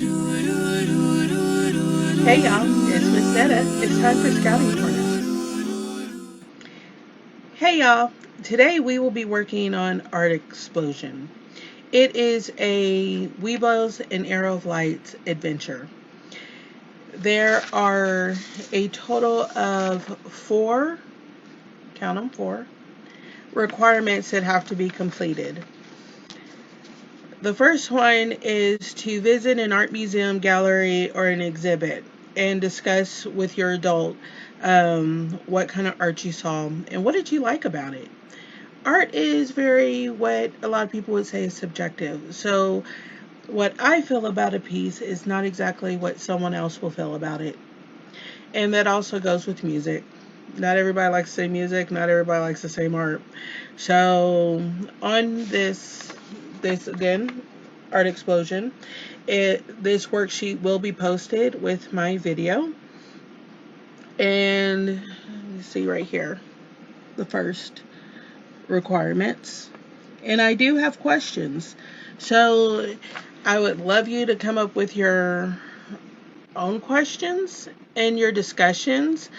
Hey y'all, it's Miss Netta. It's time for Scouting Corner. Hey y'all, today we will be working on Art Explosion. It is a Webelos and Arrow of Lights adventure. There are a total of count them, four, requirements that have to be completed. The first one is to visit an art museum, gallery, or an exhibit and discuss with your adult what kind of art you saw and what did you like about it. Art is very, what a lot of people would say, is subjective. So what I feel about a piece is not exactly what someone else will feel about it. And that also goes with music. Not everybody likes the same music, not everybody likes the same art. So on this again, Art Explosion, this worksheet will be posted with my video. And you see right here, the first requirements. And I do have questions. So I would love you to come up with your own questions and your discussions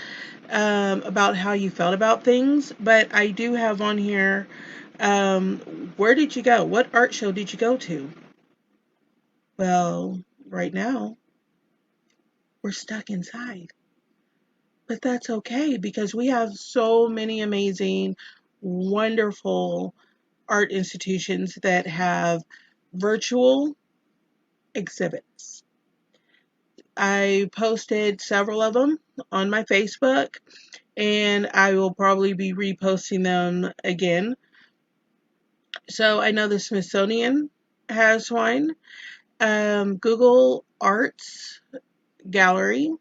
about how you felt about things. But I do have on here, where did you go? What art show did you go to? Well, right now, we're stuck inside. But that's okay because we have so many amazing, wonderful art institutions that have virtual exhibits. I posted several of them on my Facebook, and I will probably be reposting them again. So I know the Smithsonian has one. Google Arts Gallery,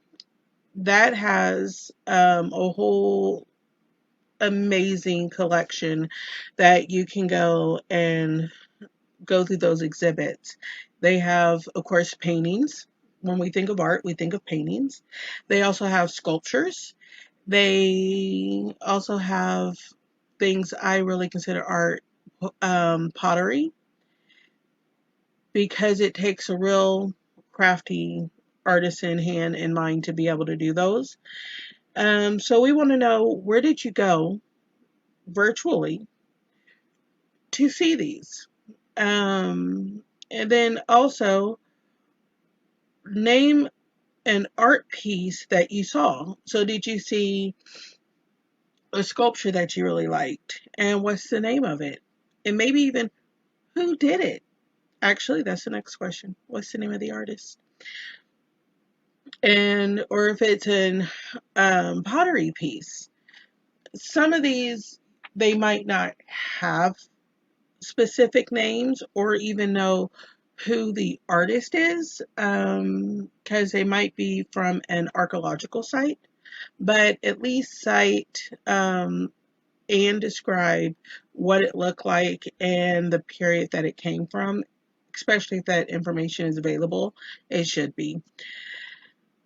that has a whole amazing collection that you can go and go through those exhibits. They have, of course, paintings. When we think of art, we think of paintings. They also have sculptures. They also have things I really consider art, pottery, because it takes a real crafty artisan hand and mind to be able to do those. So we want to know, where did you go virtually to see these? And then also name an art piece that you saw. So did you see a sculpture that you really liked? And what's the name of it? And maybe even who did it? Actually, that's the next question. What's the name of the artist? And or if it's an pottery piece. Some of these, they might not have specific names or even know who the artist is, because they might be from an archaeological site, but at least cite and describe what it looked like and the period that it came from, especially if that information is available. It should be.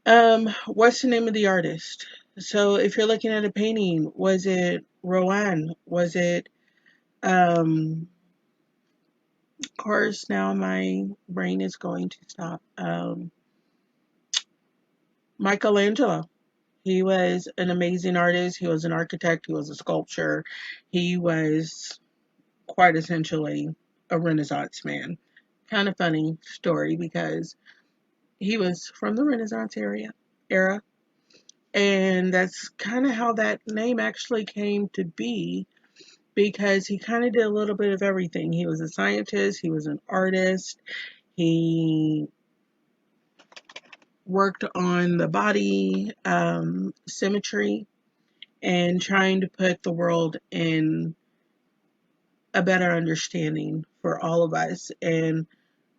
What's the name of the artist? So if you're looking at a painting, was it Rowan? Was it, of course, now my brain is going to stop. Michelangelo. He was an amazing artist. He was an architect. He was a sculptor. He was quite essentially a Renaissance man. Kind of funny story because he was from the Renaissance era, and that's kind of how that name actually came to be because he kind of did a little bit of everything. He was a scientist, he was an artist, he worked on the body symmetry and trying to put the world in a better understanding for all of us. And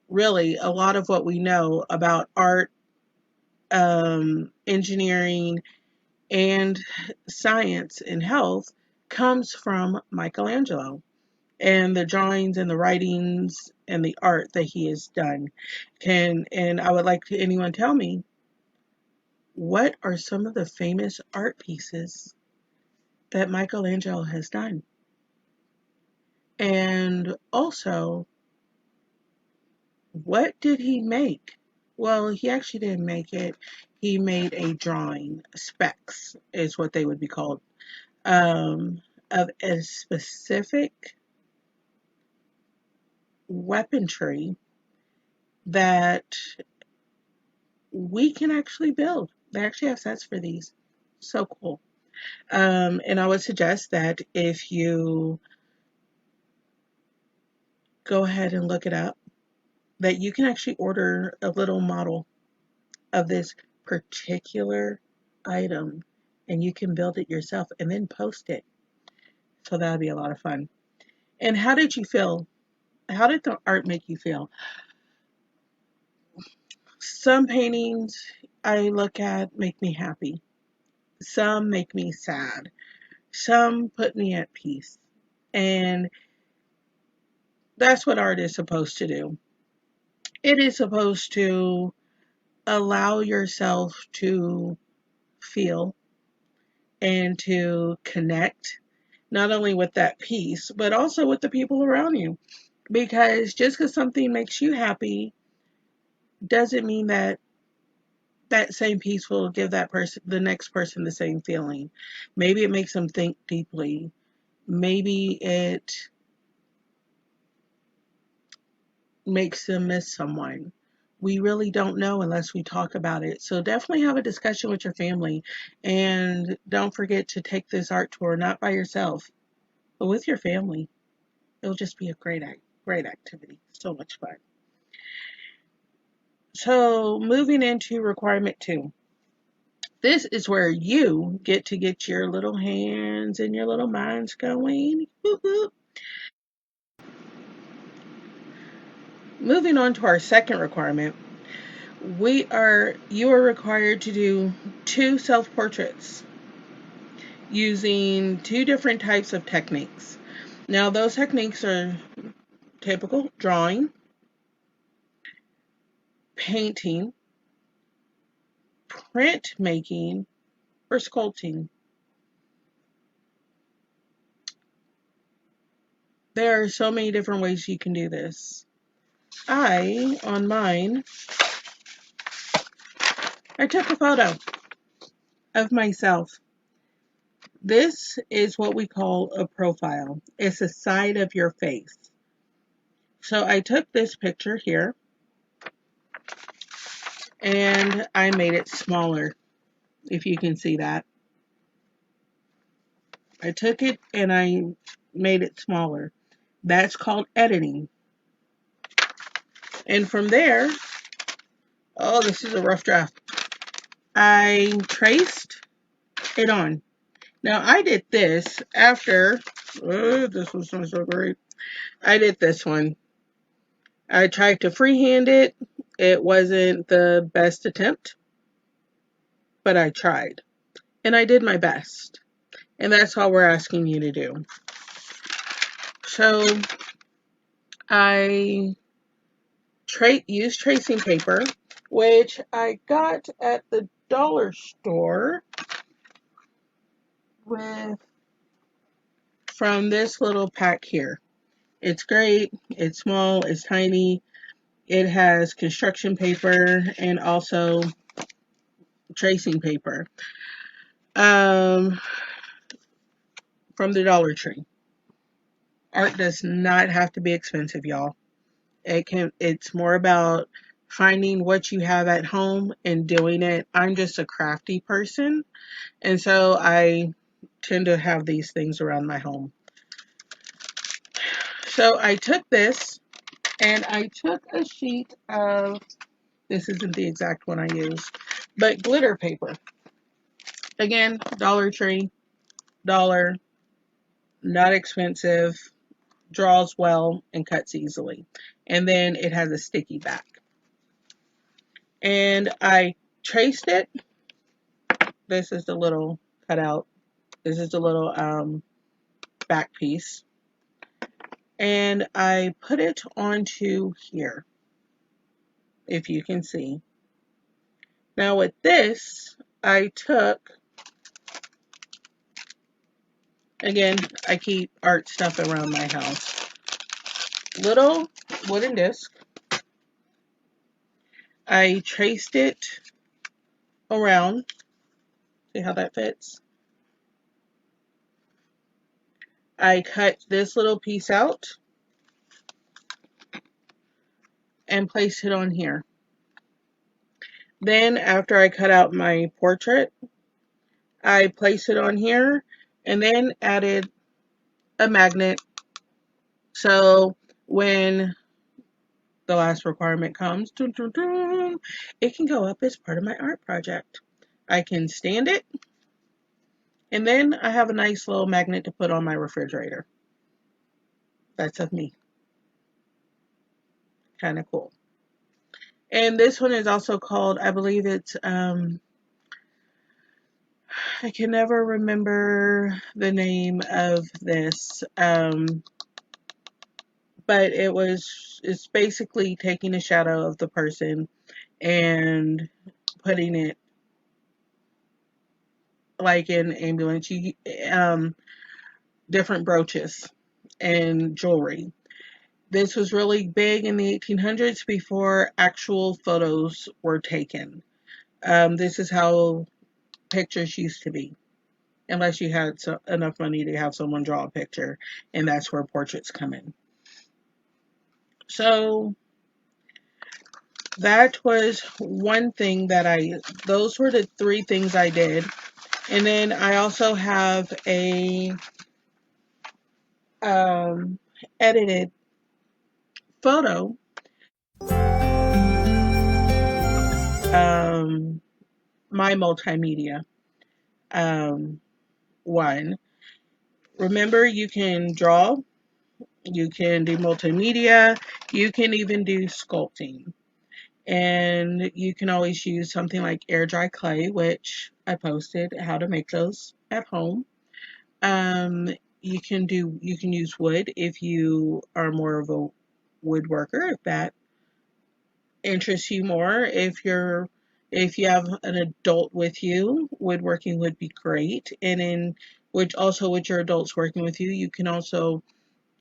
really, a lot of what we know about art, engineering, and science and health comes from Michelangelo and the drawings and the writings and the art that he has done. And I would like to anyone tell me, what are some of the famous art pieces that Michelangelo has done? And also, what did he make? well, he actually didn't make it. He made a drawing. Specs is what they would be called, of a specific weaponry that we can actually build. They actually have sets for these. So cool. And I would suggest that if you go ahead and look it up, that you can actually order a little model of this particular item and you can build it yourself and then post it. So that would be a lot of fun. And how did you feel? How did the art make you feel? Some paintings I look at make me happy. Some make me sad. Some put me at peace. And that's what art is supposed to do. It is supposed to allow yourself to feel and to connect not only with that piece, but also with the people around you. Because just because something makes you happy doesn't mean that that same piece will give that person, the next person, the same feeling. Maybe it makes them think deeply. Maybe it makes them miss someone. We really don't know unless we talk about it. So definitely have a discussion with your family. And don't forget to take this art tour, not by yourself, but with your family. It'll just be a great activity. So much fun. So moving into requirement 2. This is where you get your little hands and your little minds going. Woo-hoo. Moving on to our second requirement, you are required to do 2 self-portraits using 2 different types of techniques. Now those techniques are typical drawing, painting, printmaking, or sculpting. There are so many different ways you can do this. On mine, I took a photo of myself. This is what we call a profile. It's a side of your face. So I took this picture here and I made it smaller, if you can see that. I took it and I made it smaller. That's called editing. And from there, oh, this is a rough draft. I traced it on. Now I did this after, this was so great. I did this one. I tried to freehand it. It wasn't the best attempt, but I tried. And I did my best. And that's all we're asking you to do. So I used tracing paper, which I got at the dollar store with from this little pack here. It's great. It's small. It's tiny. It has construction paper and also tracing paper. Um, from the Dollar Tree. Art does not have to be expensive, y'all. It's more about finding what you have at home and doing it. I'm just a crafty person, and so I tend to have these things around my home. So I took this and I took a sheet of, this isn't the exact one I used, but glitter paper. Again, Dollar Tree, dollar, not expensive, draws well and cuts easily. And then it has a sticky back. And I traced it. This is the little cutout. This is the little back piece. And I put it onto here, if you can see. Now with this, I took, again, I keep art stuff around my house. Little wooden disc. I traced it around. See how that fits? I cut this little piece out and placed it on here. Then after I cut out my portrait, I placed it on here and then added a magnet. So when the last requirement comes, dun, dun, dun, it can go up as part of my art project. I can stand it, and then I have a nice little magnet to put on my refrigerator. That's of me. Kind of cool. And this one is also called, I believe it's, I can never remember the name of this, but it's basically taking a shadow of the person and putting it like in ambulance, different brooches and jewelry. This was really big in the 1800s before actual photos were taken. This is how pictures used to be, unless you had enough money to have someone draw a picture, and that's where portraits come in. So that was one thing those were the three things I did. And then I also have a um, edited photo, my multimedia um, one. Remember, you can draw, you can do multimedia, you can even do sculpting. And you can always use something like air dry clay, which I posted how to make those at home. Um, you can use wood if you are more of a woodworker, if that interests you more. If you have an adult with you, woodworking would be great. And in which also with your adults working with you, you can also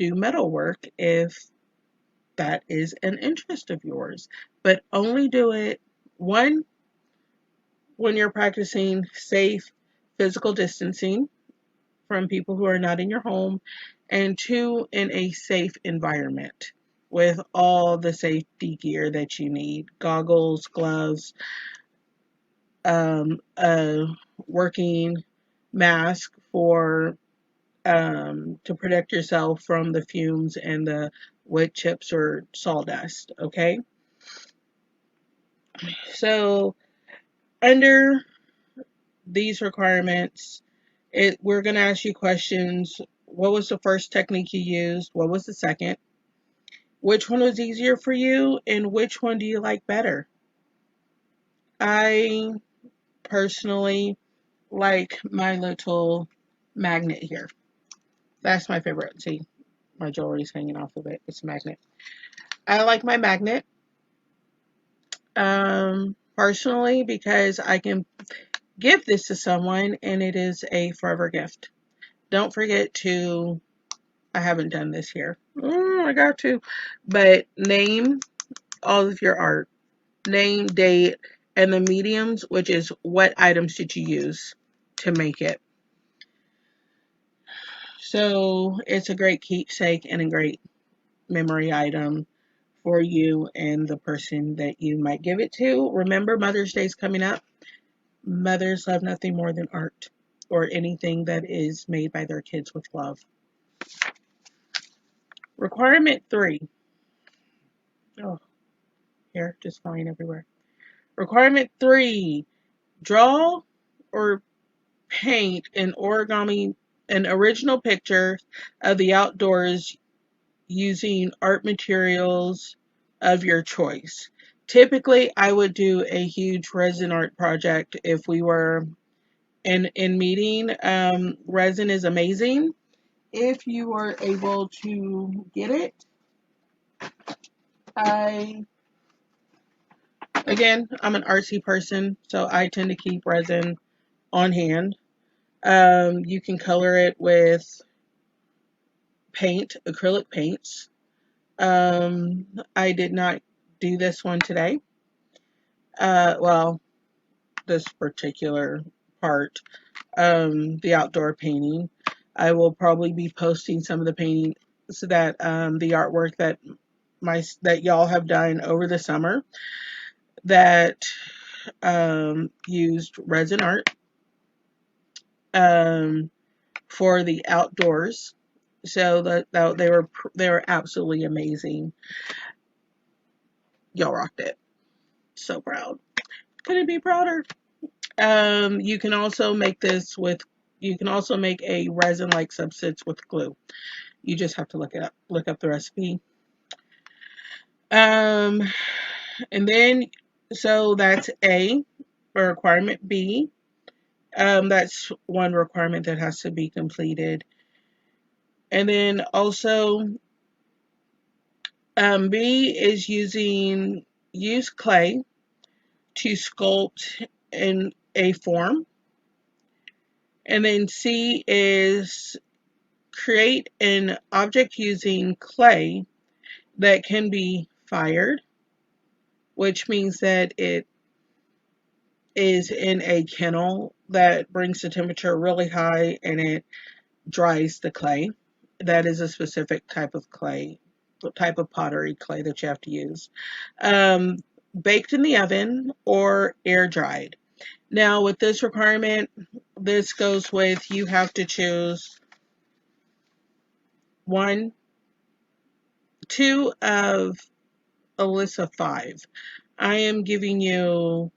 do metal work if that is an interest of yours. But only do it, one, when you're practicing safe physical distancing from people who are not in your home, and two, in a safe environment with all the safety gear that you need: goggles, gloves, a working mask for to protect yourself from the fumes and the wood chips or sawdust. Okay, so under these requirements, we're going to ask you questions. What was the first technique you used? What was the second? Which one was easier for you? And which one do you like better? I personally like my little magnet here. That's my favorite. See, my jewelry's hanging off of it. It's a magnet. I like my magnet personally because I can give this to someone and it is a forever gift. Don't forget to, I haven't done this here. I got to. But name all of your art. Name, date, and the mediums, which is what items did you use to make it. So it's a great keepsake and a great memory item for you and the person that you might give it to. Remember, Mother's Day is coming up. Mothers love nothing more than art or anything that is made by their kids with love. Requirement 3. Oh, hair just flying everywhere. Requirement 3. Draw or paint an original picture of the outdoors using art materials of your choice. Typically, I would do a huge resin art project if we were in meeting. Resin is amazing. If you are able to get it, I'm an artsy person, so I tend to keep resin on hand. You can color it with acrylic paints. I did not do this one today. Well, this particular part, the outdoor painting. I will probably be posting some of the painting so that the artwork that y'all have done over the summer that used resin art um, for the outdoors. So that they were absolutely amazing. Y'all rocked it. So proud. Couldn't be prouder. You can also make this with. You can also make a resin-like substance with glue. You just have to look it up. Look up the recipe. Um, and then so that's A. For requirement B. That's one requirement that has to be completed. And then also B is use clay to sculpt in a form. And then C is create an object using clay that can be fired, which means that it is in a kennel that brings the temperature really high and it dries the clay. That is a specific type of clay, type of pottery clay that you have to use. Um, Baked in the oven or air dried. Now, with this requirement, this goes with you have to choose one, two of a list of five. I am giving you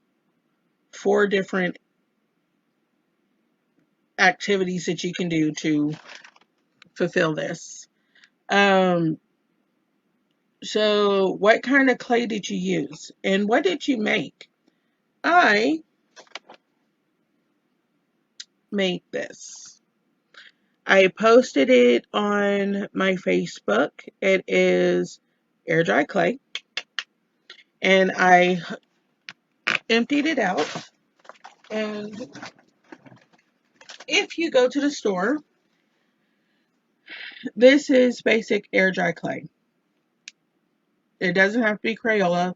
four different activities that you can do to fulfill this. Um, so, what kind of clay did you use, and what did you make? I made this. I posted it on my Facebook. It is air dry clay, and I emptied it out. And if you go to the store, this is basic air dry clay. It doesn't have to be Crayola,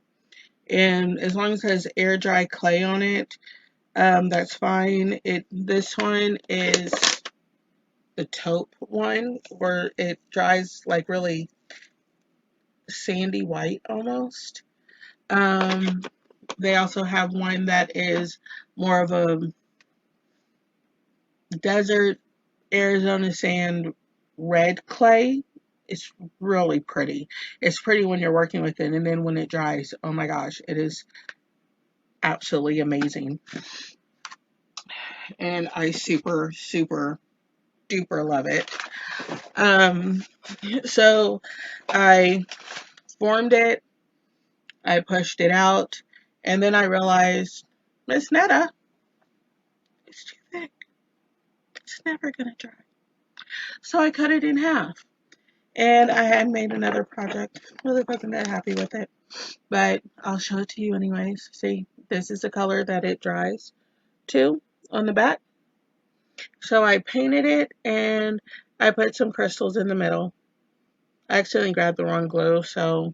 and as long as it has air dry clay on it, that's fine. This one is the taupe one, where it dries like really sandy white almost. Um, they also have one that is more of a desert Arizona sand red clay. It's really pretty. It's pretty when you're working with it, and then when it dries, oh my gosh, it is absolutely amazing. And I super, super duper love it. Um, so I formed it, I pushed it out, and then I realized, Miss Netta, it's too thick. It's never gonna dry. So I cut it in half. And I had made another project. Really wasn't that happy with it. But I'll show it to you anyways. See, this is the color that it dries to on the back. So I painted it and I put some crystals in the middle. I accidentally grabbed the wrong glue, so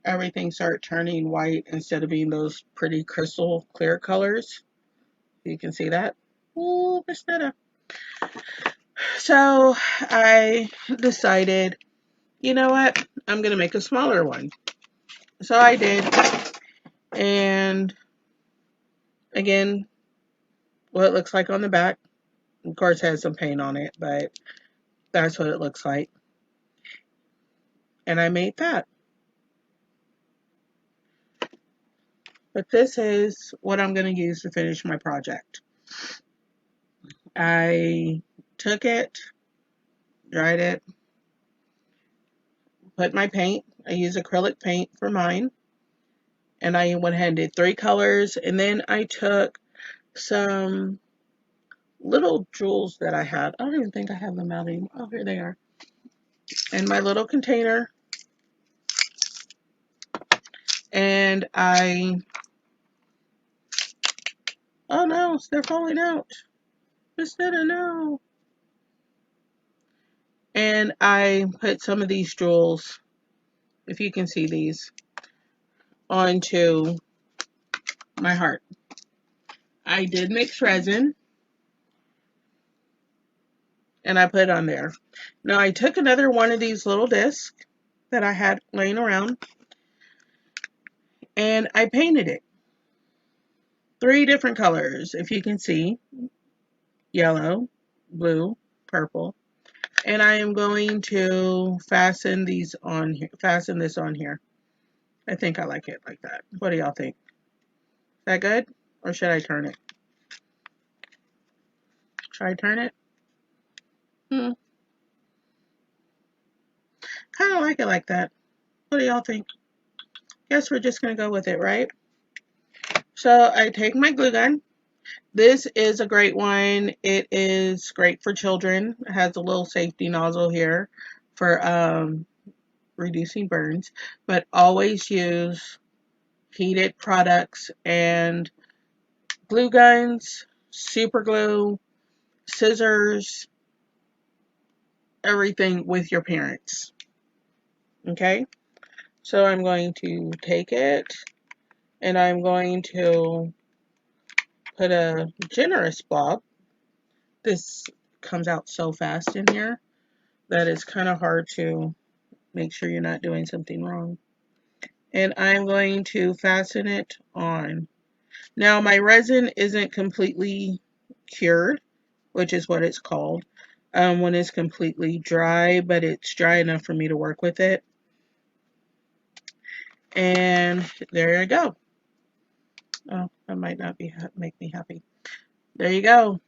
everything started turning white instead of being those pretty crystal clear colors. You can see that. Ooh, Miss Netta. So I decided, you know what? I'm going to make a smaller one. So I did. And again, what it looks like on the back. Of course, it has some paint on it, but that's what it looks like. And I made that. But this is what I'm going to use to finish my project. I took it, dried it, put my paint. I use acrylic paint for mine. And I went ahead and did three colors. And then I took some little jewels that I had. I don't even think I have them out anymore. Oh, here they are. In my little container. And oh no, they're falling out. Instead of no. And I put some of these jewels, if you can see these, onto my heart. I did mix resin and I put it on there. Now I took another one of these little discs that I had laying around and I painted it. 3 different colors, if you can see. Yellow, blue, purple. And I am going to fasten these on here, fasten this on here. I think I like it like that. What do y'all think? Is that good? Or should I turn it? Should I turn it? Kind of like it like that. What do y'all think? Guess we're just going to go with it, right? So I take my glue gun. This is a great one. It is great for children. It has a little safety nozzle here for reducing burns. But always use heated products and glue guns, super glue, scissors, everything with your parents. Okay? So I'm going to take it and I'm going to put a generous blob. This comes out so fast in here that it's kind of hard to make sure you're not doing something wrong. And I'm going to fasten it on. Now my resin isn't completely cured, which is what it's called, when it's completely dry, but it's dry enough for me to work with it. And there you go. Oh, that might not be make me happy. There you go.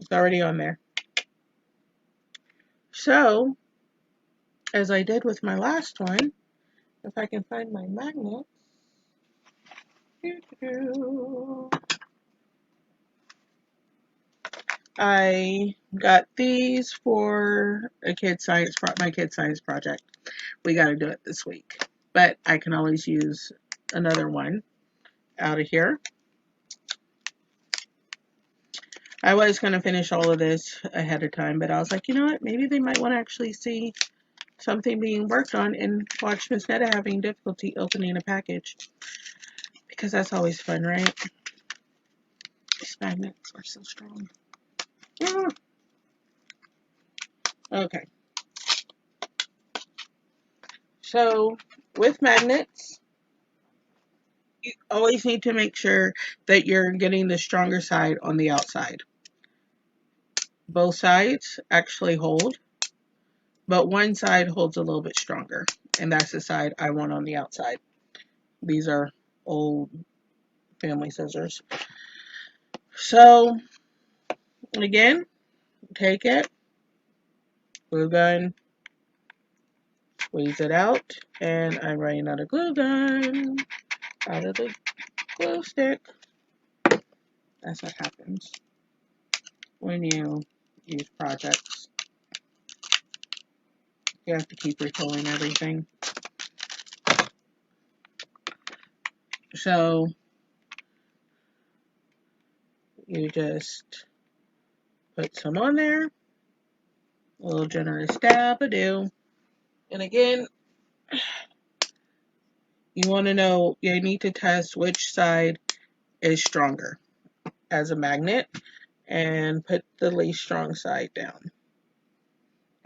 It's already on there. So, as I did with my last one, if I can find my magnet. I got these for my kid's science project. We got to do it this week, but I can always use another one out of here. I was going to finish all of this ahead of time, but I was like, you know what? Maybe they might want to actually see something being worked on and watch Miss Netta having difficulty opening a package. Because that's always fun, right? These magnets are so strong. Yeah. Okay. So, with magnets, you always need to make sure that you're getting the stronger side on the outside. Both sides actually hold, but one side holds a little bit stronger, and that's the side I want on the outside. These are old family scissors. So, again, take it, glue gun, squeeze it out, and I'm running out of glue gun, out of the glue stick. That's what happens when you use projects. You have to keep refilling everything. So you just put some on there, a little generous dab-a-do. And again, you want to know, you need to test which side is stronger as a magnet and put the least strong side down.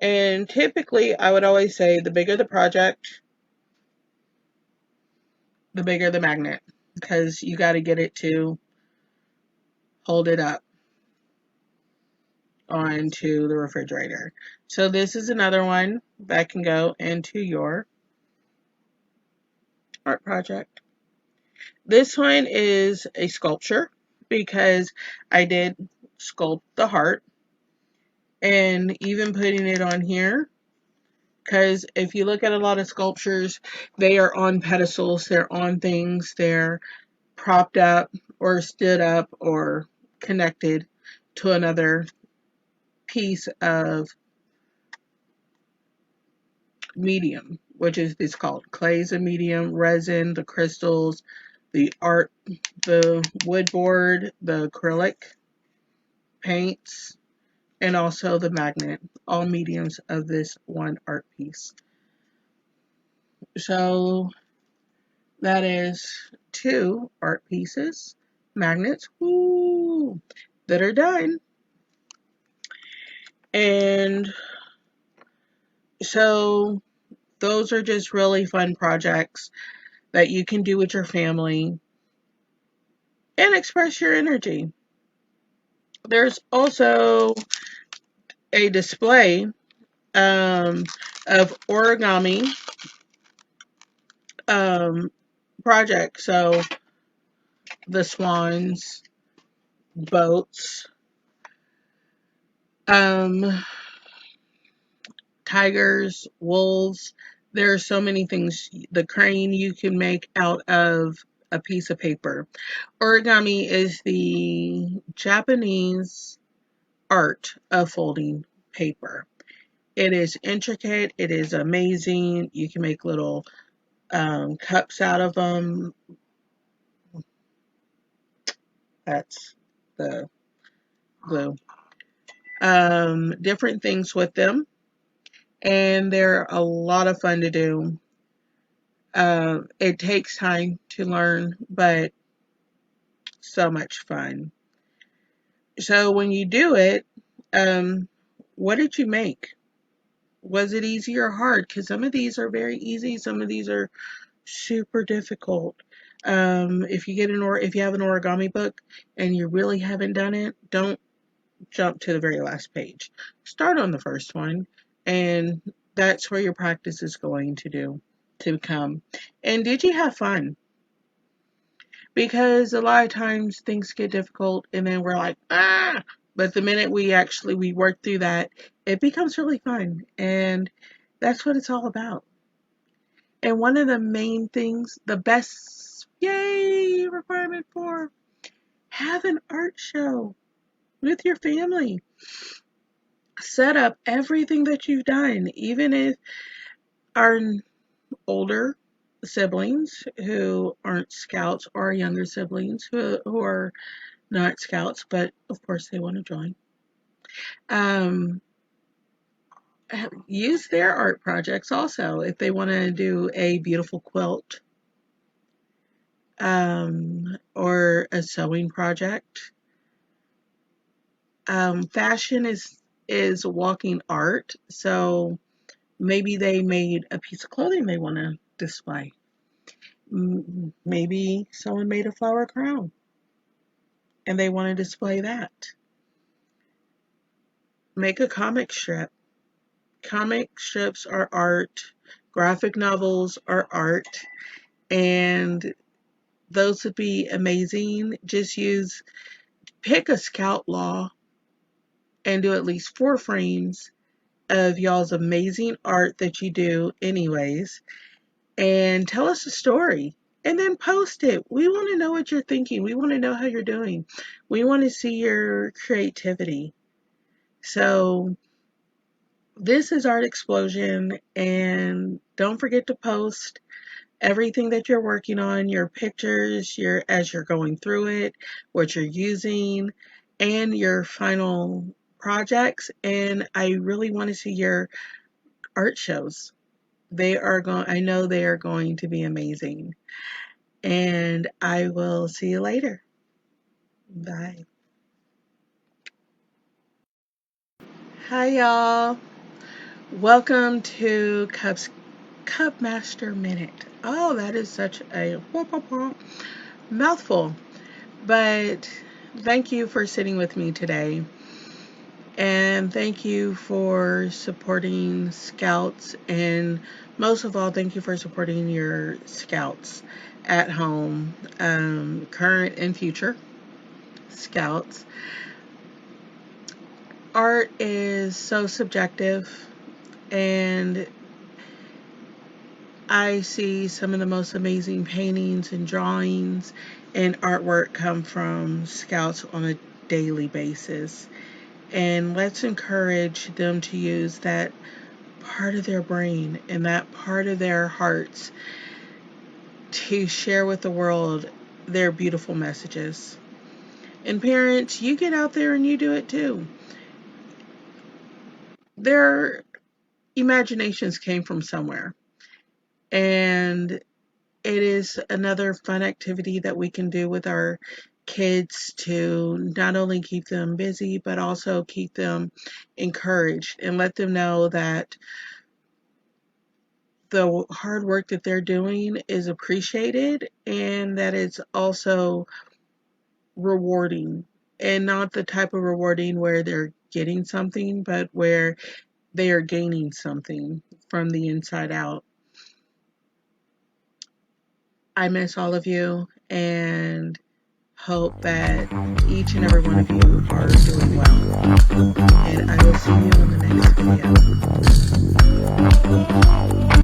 And typically, I would always say the bigger the project, the bigger the magnet, because you got to get it to hold it up onto the refrigerator. So this is another one that can go into your art project. This one is a sculpture because I did sculpt the heart, and even putting it on here, because if you look at a lot of sculptures, they are on pedestals, they're on things, they're propped up or stood up or connected to another piece of medium, which is it's called clay is a medium, resin, the crystals, the art, the wood board, the acrylic paints, and also the magnet, all mediums of this one art piece. So That is 2 art pieces, magnets, woo, that are done. And so those are just really fun projects that you can do with your family and express your energy. There's also a display of origami um, projects. So the swans, boats, um, tigers, wolves. There are so many things. The crane you can make out of a piece of paper. Origami is the Japanese art of folding paper. It is intricate. It is amazing. You can make little cups out of them. That's the glue. Different things with them, and they're a lot of fun to do. It takes time to learn, but so much fun. So when you do it, um, what did you make? Was it easy or hard? Because some of these are very easy, some of these are super difficult. If you have an origami book and you really haven't done it, don't jump to the very last page. Start on the first one, and that's where your practice is going to come. And did you have fun? Because a lot of times things get difficult and then we're like, ah, but the minute we work through that, it becomes really fun, and that's what it's all about. And one of the main things, the best yay requirement for, have an art show with your family. Set up everything that you've done, even if our older siblings who aren't scouts or younger siblings who are not scouts, but of course they want to join. Um, Use their art projects also if they want to do a beautiful quilt or a sewing project. Fashion is walking art, so maybe they made a piece of clothing they want to display. Maybe someone made a flower crown and they want to display that. Make a comic strip. Comic strips are art. Graphic novels are art. And those would be amazing. Pick a scout law and do at least 4 frames of y'all's amazing art that you do anyways, and tell us a story and then post it. We want to know what you're thinking. We want to know how you're doing. We want to see your creativity. So this is Art Explosion, and don't forget to post everything that you're working on, your pictures, your as you're going through it, what you're using, and your final projects. And I really want to see your art shows. I know they are going to be amazing. And I will see you later. Bye. Hi, y'all. Welcome to Cub Master Minute. Oh, that is such a mouthful. But thank you for sitting with me today. And thank you for supporting Scouts. And most of all, thank you for supporting your Scouts at home, current and future Scouts. Art is so subjective, and I see some of the most amazing paintings and drawings and artwork come from Scouts on a daily basis. And let's encourage them to use that part of their brain and that part of their hearts to share with the world their beautiful messages. And parents, you get out there and you do it too. Their imaginations came from somewhere. And it is another fun activity that we can do with our kids to not only keep them busy, but also keep them encouraged and let them know that the hard work that they're doing is appreciated and that it's also rewarding, and not the type of rewarding where they're getting something, but where they are gaining something from the inside out. I miss all of you and hope that each and every one of you are doing well. And I will see you in the next video.